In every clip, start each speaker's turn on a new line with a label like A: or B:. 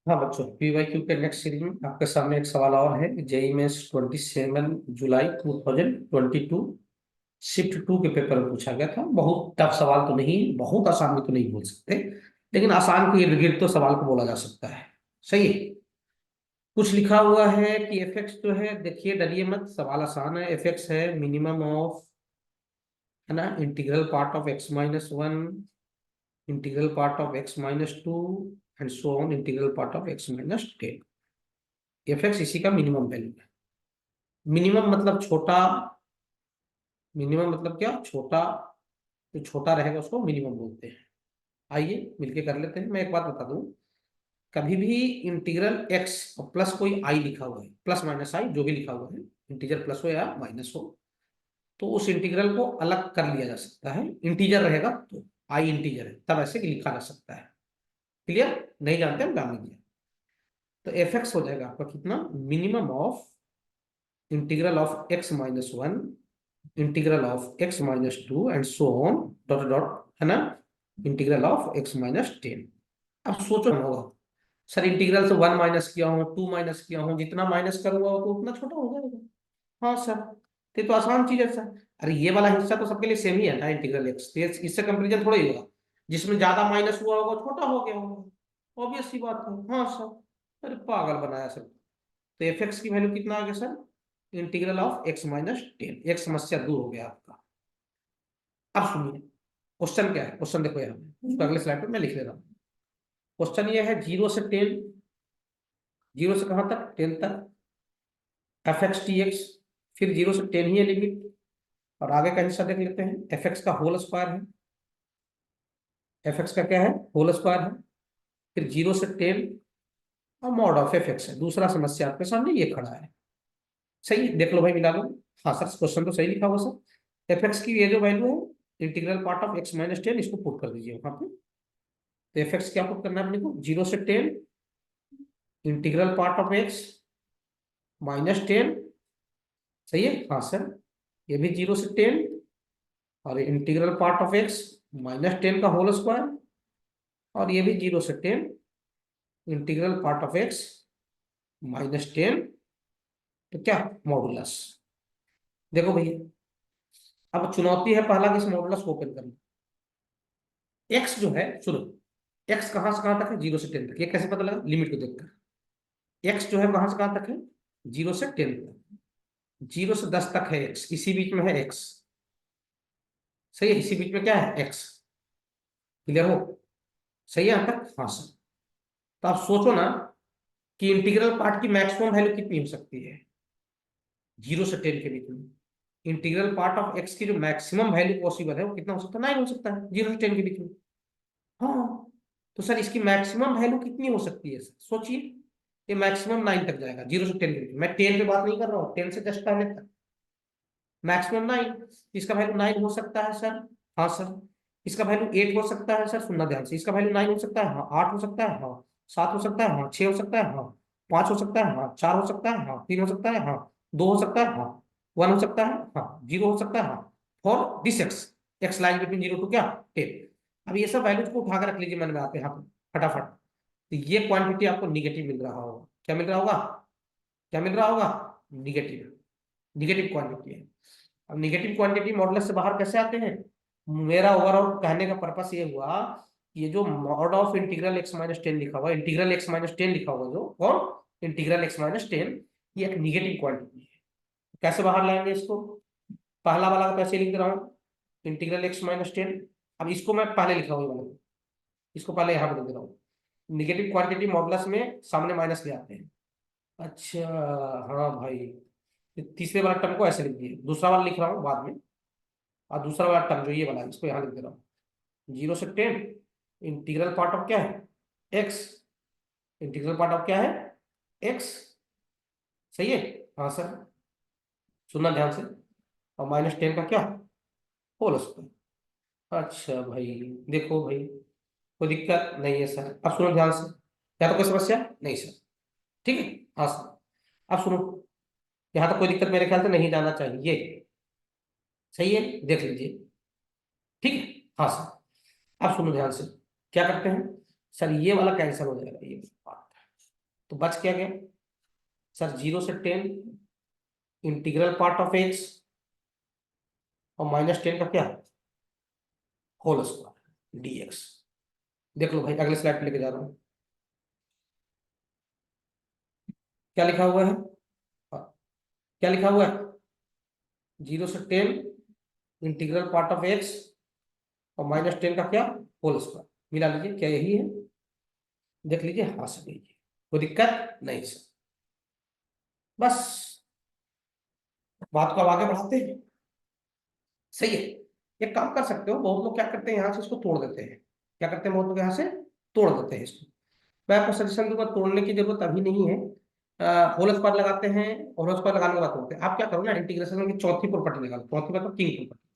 A: हाँ बच्चों, पीवाईक्यू के नेक्स्ट सीरीज में आपके सामने एक सवाल और है। जेई में 27 जुलाई 2022 शिफ्ट 2 के पेपर में पूछा गया था। बहुत टफ सवाल तो नहीं, बहुत आसान भी तो नहीं बोल सकते, लेकिन आसान के इर्द गिर्द तो सवाल को बोला जा सकता है। सही है। कुछ लिखा हुआ है कि एफ एक्स जो है, देखिए डरिए मत, सवाल आसान है। एफ एक्स है मिनिमम ऑफ, है ना, integral part of x-1, integral part of x-2 and so on integral part of x-10। F x इसी का मिनिमम वैल्यू है। मिनिमम मतलब छोटा, मिनिमम मतलब क्या, छोटा। जो छोटा रहेगा उसको मिनिमम बोलते हैं। आइए मिलके कर लेते हैं। मैं एक बात बता दूं, कभी भी इंटीग्रल एक्स और प्लस कोई आई लिखा हुआ है, प्लस माइनस आई जो भी लिखा हुआ है, इंटीजर प्लस हो या माइनस हो, तो उस इंटीग्रल को अलग कर लिया जा सकता है। इंटीजर रहेगा तो, आई इंटीजर है तब ऐसे लिखा जा सकता है। क्लियर? नहीं जानते हम जान लीजिए। तो एफ एक्स हो जाएगा आपका कितना, minimum of integral of x-1, integral of x-2 and so on dot dot, है ना, इंटीग्रल ऑफ x-10। अब सोचो होगा, सर इंटीग्रल से 1 माइनस किया हूँ, 2 माइनस किया हूँ, जितना माइनस करूंगा तो उतना छोटा हो जाएगा। हाँ सर, तो आसान चीज है सर। अरे ये वाला हिस्सा तो सबके लिए सेम ही है ना, इंटीग्रल एक्स, तो इससे कंपेरिजन थोड़ा ही होगा। जिसमें ज्यादा माइनस हुआ होगा छोटा हो गया होगा, ऑब्वियस सी बात है। हाँ सर, अरे पागल बनाया सर। तो एफ एक्स की वैल्यू कितना आ गया सर, इंटीग्रल ऑफ x-10। एक समस्या दूर हो गया आपका। अब सुनिए, क्वेश्चन क्या है। क्वेश्चन देखो यहाँ पे, उसको अगले स्लाइड पे मैं लिख ले रहा हूँ। क्वेश्चन ये है 0 से 10, 0 से कहाँ तक, 10 तक, एफ एक्स टी एक्स, फिर 0 से 10 ही है लिमिट। और आगे का हिस्सा देख लेते हैं, एफ एक्स का होल स्क्वायर है। एफ एक्स का क्या है, होल स्क्वायर है। फिर 0 से 10 और मॉड ऑफ एफ एक्स है। दूसरा समस्या आपके सामने ये खड़ा है। सही है? देख लो भाई, मिला लो। हाँ सर, क्वेश्चन तो सही लिखा हुआ सर। एफ एक्स की ये जो वैल्यू है, इंटीग्रल पार्ट ऑफ x-10, इसको पुट कर दीजिए वहां पे। तो एफ एक्स क्या पुट करना है अपने को, 0 से 10 इंटीग्रल पार्ट ऑफ x-10। सही है? हाँ सर, ये भी 0 से 10 और इंटीग्रल पार्ट ऑफ x-10 का होल स्क्वायर, और ये भी 0 से 10 इंटीग्रल पार्ट ऑफ x-10। तो क्या, मॉडुलस। देखो भैया, अब चुनौती है पहला कि इस मॉडुलस को ओपन करना। एक्स जो है, सुनो, एक्स कहां से कहां तक है, 0 से 10 तक। ये कैसे पता लगा, लिमिट को देखकर। एक्स जो है कहां से कहां तक है, 0 से 10 तक। 0 से 10 तक है एक्स, इसी बीच में है एक्स। सही है? इसी बीच में क्या है, एक्स। क्लियर हो? सही है यहां तक? हाँ सर। तो आप सोचो ना कि इंटीग्रल पार्ट की मैक्सिमम वैल्यू कितनी हो सकती है 0 से 10 के बीच में। इंटीग्रल पार्ट ऑफ एक्स की जो मैक्सिमम वैल्यू पॉसिबल है वो कितना हो सकता है, 9 हो सकता है 0 से 10 के बीच में। हाँ, तो सर इसकी मैक्सिमम वैल्यू कितनी हो सकती है सर, सोचिए। ये मैक्सिमम 9 तक जाएगा, 0 से 10 के बीच में। मैं 10 पे बात नहीं कर रहा हूँ, 10 से जस्ट पहले तक मैक्सिमम 9। इसका वैल्यू 9 हो सकता है सर। हाँ सर। इसका वैल्यू 8 हो सकता है सर, सुनना ध्यान से। इसका वैल्यू 9 हो सकता है, हाँ। 8 हो सकता है, हाँ। 7 हो सकता है, हाँ। 6 हो सकता है, हाँ। 5 हो सकता है, हाँ। 4 हो सकता है, हाँ। 3 हो सकता है, हाँ। 2 हो सकता है, हाँ। 1 हो सकता है, हाँ। 0 हो सकता है, हाँ। For this x, x line between 0 to क्या, 10। अब ये सब वैल्यूज को उठा कर रख लीजिए मन में, आते हैं यहाँ पे फटाफट। तो ये क्वांटिटी आपको निगेटिव मिल रहा होगा। क्या मिल रहा होगा, क्या मिल रहा होगा, निगेटिव। निगेटिव क्वांटिटी है। अब निगेटिव क्वांटिटी मॉडुलस से बाहर कैसे आते हैं। मेरा ओवरऑल कहने का पर्पस ये हुआ कि ये जो मॉड ऑफ इंटीग्रल x-10 लिखा हुआ, इंटीग्रल x-10 लिखा हुआ जो, और इंटीग्रल x-10, ये एक निगेटिव क्वांटिटी है। कैसे बाहर लाएंगे इसको, पहला वाला को कैसे लिख रहा हूँ, इंटीग्रल x-10। अब इसको मैं पहले लिखा हुआ वाला, इसको पहले यहाँ पे लिख रहा हूँ। निगेटिव क्वांटिटी मॉडुलस में सामने माइनस ले आते हैं। अच्छा, हाँ भाई, तीसरे वाला टर्म को ऐसे लिख दिए, दूसरा वाला लिख रहा हूँ बाद में। और दूसरा वाला टर्म जो ये वाला है, इसको यहाँ लिख दे रहा हूँ। 0 से 10 इंटीग्रल पार्ट ऑफ क्या है, एक्स। इंटीग्रल पार्ट ऑफ क्या है, एक्स। सही है? हाँ सर, सुनना ध्यान से। और -10 का क्या, होल स्क्वायर। अच्छा भाई, देखो भाई, कोई दिक्कत नहीं है सर। अब सुनो ध्यान से, क्या तो कोई समस्या नहीं सर, ठीक है। हाँ सर, अब सुनो, यहाँ तो कोई दिक्कत मेरे ख्याल से नहीं जाना चाहिए। सही है, देख लीजिए, ठीक है। हाँ सर, अब सुनो ध्यान से, क्या करते हैं सर, ये वाला कैंसिल हो जाएगा, ये बात। तो बच क्या गया सर, 0 से 10 इंटीग्रल पार्ट ऑफ एक्स और -10 का क्या होल स्क्वायर dx। देख लो भाई, अगले स्लाइड पे लेके जा रहा हूँ, क्या लिखा हुआ है। हाँ, क्या लिखा हुआ है, 0 से 10 इंटीग्रल पार्ट ऑफ एक्स और -10 का क्या होल स्क्वायर। मिला लीजिए, क्या यही है, देख लीजिए, हाँ सर यही है, कोई दिक्कत नहीं सर। बस बात को अब आगे बढ़ाते हैं, सही है। एक काम कर सकते हो, बहुत लोग क्या करते हैं, यहाँ से इसको तोड़ देते हैं। क्या करते हैं बहुत लोग, यहाँ से तोड़ देते हैं इसको। मैं आपको सजेशन दूंगा, तोड़ने की जरूरत अभी नहीं है। होल स्क्वायर लगाते हैं और होल स्क्वायर लगाने के बाद तोड़ते हैं। आप क्या करो ना, इंटीग्रेशन की चौथी प्रॉपर्टी निकालो। चौथी मतलब किंग प्रॉपर्टी।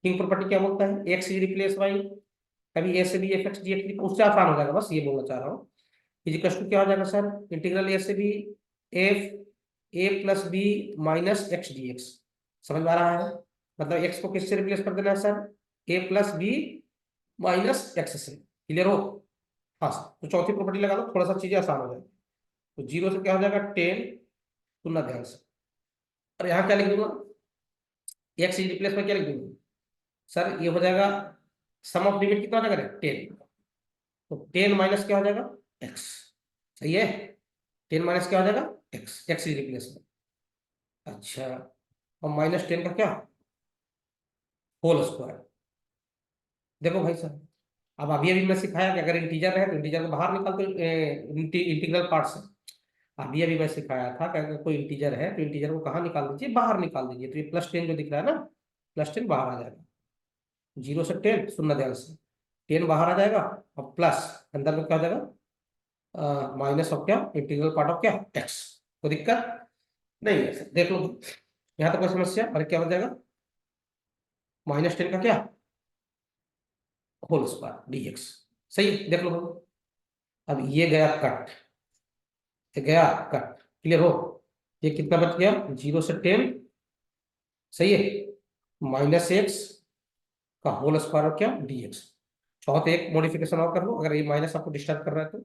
A: किंग प्रॉपर्टी क्या बोलता है, एक्स इज रिप्लेस बाई, कभी ए से b f x d x, उससे आसान हो जाएगा, बस ये बोलना चाह रहा हूँ। इजिकल्स टू क्या हो जाएगा सर, इंटीग्रल ए से b f a plus b minus x d x. समझ में आ रहा है, मतलब एक्स को किससे रिप्लेस कर देना है सर, ए प्लस बी माइनस एक्स से। क्लियर हो, हाँ सर। तो चौथी प्रॉपर्टी लगा लो, थोड़ा सा चीजें आसान हो जाएगी। तो 0 से क्या हो जाएगा 10, सुनना ध्यान से। और यहाँ क्या लिख दूंगा, एक्स रिप्लेस में क्या लिख दूंगा सर, ये हो जाएगा सम ऑफ लिमिट कितना हो जाएगा 10। तो 10 माइनस क्या हो जाएगा एक्स, सही है। 10 माइनस क्या हो जाएगा एक्स, एक्स रिप्लेस में। अच्छा, और -10 का क्या होल स्क्वायर। देखो भाई साहब, अब अभी अभी मैं सिखाया कि अगर इंटीजर है तो इंटीजर को बाहर निकाल दो इंटीग्रल पार्ट से। अभी अभी मैं सिखाया था कि अगर कोई इंटीजर है तो इंटीजर को कहाँ निकाल दीजिए, बाहर निकाल दीजिए। तो ये +10 जो दिख रहा है ना, +10 बाहर आ जाएगा। 0 से 10, सुनना ध्यान से, 10 बाहर आ जाएगा और प्लस अंदर में क्या हो जाएगा, माइनस ऑफ क्या इंटीग्रल पार्ट ऑफ क्या एक्स। कोई दिक्कत नहीं है, देख लो यहाँ तो कोई समस्या। और क्या हो जाएगा, -10 का क्या होल स्क्वायर dx। सही है, देख लो। अब ये गया कट, ये गया कट, क्लियर हो। ये कितना बच गया, 0 से 10, सही है, -x का होल स्क्वायर और क्या dx। चौथ एक मॉडिफिकेशन और कर लो, अगर ये माइनस आपको डिस्टर्ब कर रहा है तो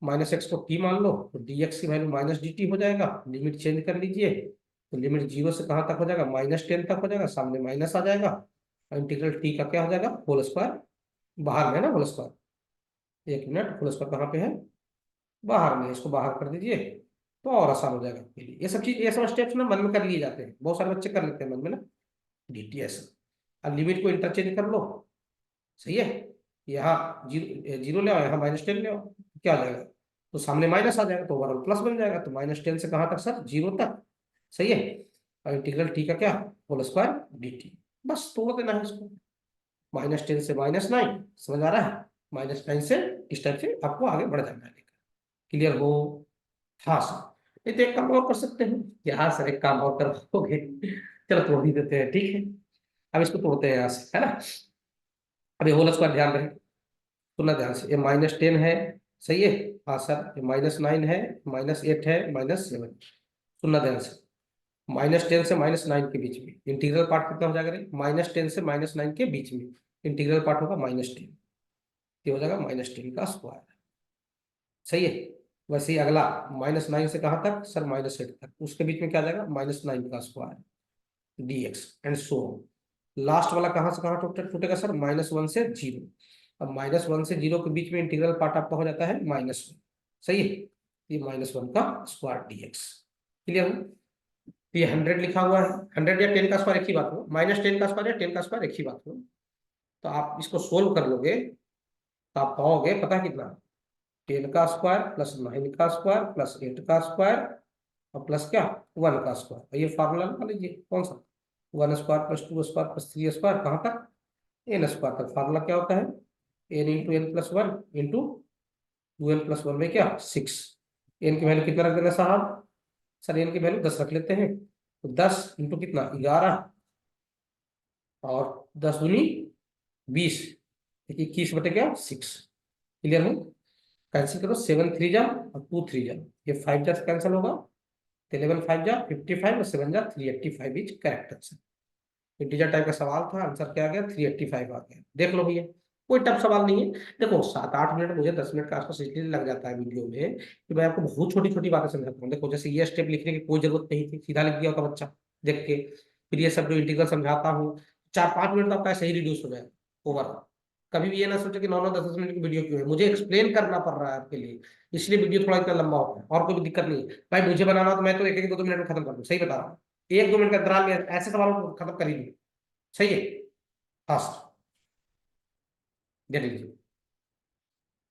A: -x को t मान लो, तो dx की वैल्यू -dt हो जाएगा। लिमिट चेंज कर लीजिए, तो लिमिट 0 से कहाँ तक हो जाएगा, -10 तक हो जाएगा, सामने माइनस आ जाएगा। और इंटीग्रल t का क्या हो जाएगा होल स्क्वायर, बाहर में है ना होल स्क्वायर। एक मिनट, होल स्क्वायर कहाँ पे है, बाहर में, इसको बाहर कर दीजिए तो और आसान हो जाएगा आपके लिए। ये सब चीज, ये सब स्टेप्स ना मन में कर लिए जाते हैं, बहुत सारे बच्चे कर लेते हैं मन में ना, dt ऐसा। अब लिमिट को इंटरचेंज कर लो, सही है। यहाँ जीरो ले आओ, यहाँ -10 ले आओ, क्या आ जाएगा, तो सामने माइनस आ जाएगा तो ओवरऑल प्लस बन जाएगा। तो -10 से कहाँ तक सर, 0 तक, सही है। और इंटीग्रल टी का क्या होल स्क्वायर dt। बस तोड़ देना है इसको, -10 से -9, समझ आ रहा है, -9 से इस टाइप से आपको आगे बढ़ जाना है। क्लियर हो, हाँ सर। ये तो एक काम और कर सकते हैं, कि हाँ सर एक काम और करोगे, चलो तोड़ ही देते हैं, ठीक है। अब इसको तोड़ते हैं यहाँ से, है ना। अब ये होल स्क्वायर ध्यान रहे, सुनना ध्यान से, ये -10 है, सही है। हाँ सर, ये -9 है, -8 है, -7, सुनना ध्यान से। -10 से -9 के बीच में इंटीग्रल पार्ट कितना हो जाएगा रे, -10 से -9 के बीच में इंटीग्रल पार्ट होगा -10, ये हो जाएगा -10 का स्क्वायर, सही है। वैसे ही अगला -9 से कहाँ तक सर, -8 तक, उसके बीच में क्या आ जाएगा -9 का square dx and so. Last वाला कहाँ से कहाँ टूटेगा सर, -1 से 0। अब -1 से 0 के बीच में इंटीग्रल पार्ट आपका हो जाता है -1, सही है। ये -1 का स्क्वायर dx, क्लियर हो। तो ये 100 लिखा हुआ है, 100 या 10 का स्क्वायर एक ही बात हो, -10 का स्क्वायर या 10 का स्क्वायर एक ही बात हो। तो आप इसको सोल्व कर लोगे तो आप पाओगे, पता है कितना, 10 का स्क्वायर प्लस 9 का स्क्वायर प्लस 8 का स्क्वायर और प्लस क्या 1 का स्क्वायर। ये फार्मूला लगा लीजिए, कौन सा, 1 square plus 2 square plus 3 square, कहाँ तक n स्क्वायर तक। फार्मूला क्या होता है, n into n plus 1 into 2n plus 1 में क्या 6। n की वैल्यू कितना रख देना साहब, सर n की वैल्यू 10 रख लेते हैं। तो 10 इंटू कितना 11 और 10 दूनी 20, 21/6, क्लियर हो। कैंसिल करो, 7 3 जा और 2 3 जा, ये 5 जा कैंसिल होगा, 11 5 जा 55 और 7 जा 385 is correct answer. Integer type का सवाल था, आंसर क्या आ गया 385 आ गया। देख लो भैया, कोई टफ सवाल नहीं है। देखो 7-8 मिनट, मुझे 10 मिनट का आसपास इसलिए लग जाता है वीडियो में कि मैं आपको बहुत छोटी छोटी बातें समझाता हूँ। देखो जैसे ये स्टेप लिखने की कोई जरूरत नहीं थी, सीधा लिख दिया होता बच्चा देख के। फिर ये सब जो इंटीग्रल समझाता हूँ, 4-5 मिनट तो आपका ऐसे ही रिड्यूस हो जाए ओवर। कभी भी ये ना सोचे कि 9-9 10-10 मिनट की वीडियो क्यों है, मुझे एक्सप्लेन करना पड़ रहा है आपके लिए, इसलिए वीडियो थोड़ा इतना लंबा होता है। और कोई भी दिक्कत नहीं है भाई, मुझे बनाना हो तो मैं तो एक एक 2-2 मिनट में खत्म कर दूँ, सही बता रहा हूँ। 1-2 मिनट के अंतराल में ऐसे सवालों को खत्म कर ही दूँ। सही है। फास्ट। जल्दी लीजिए।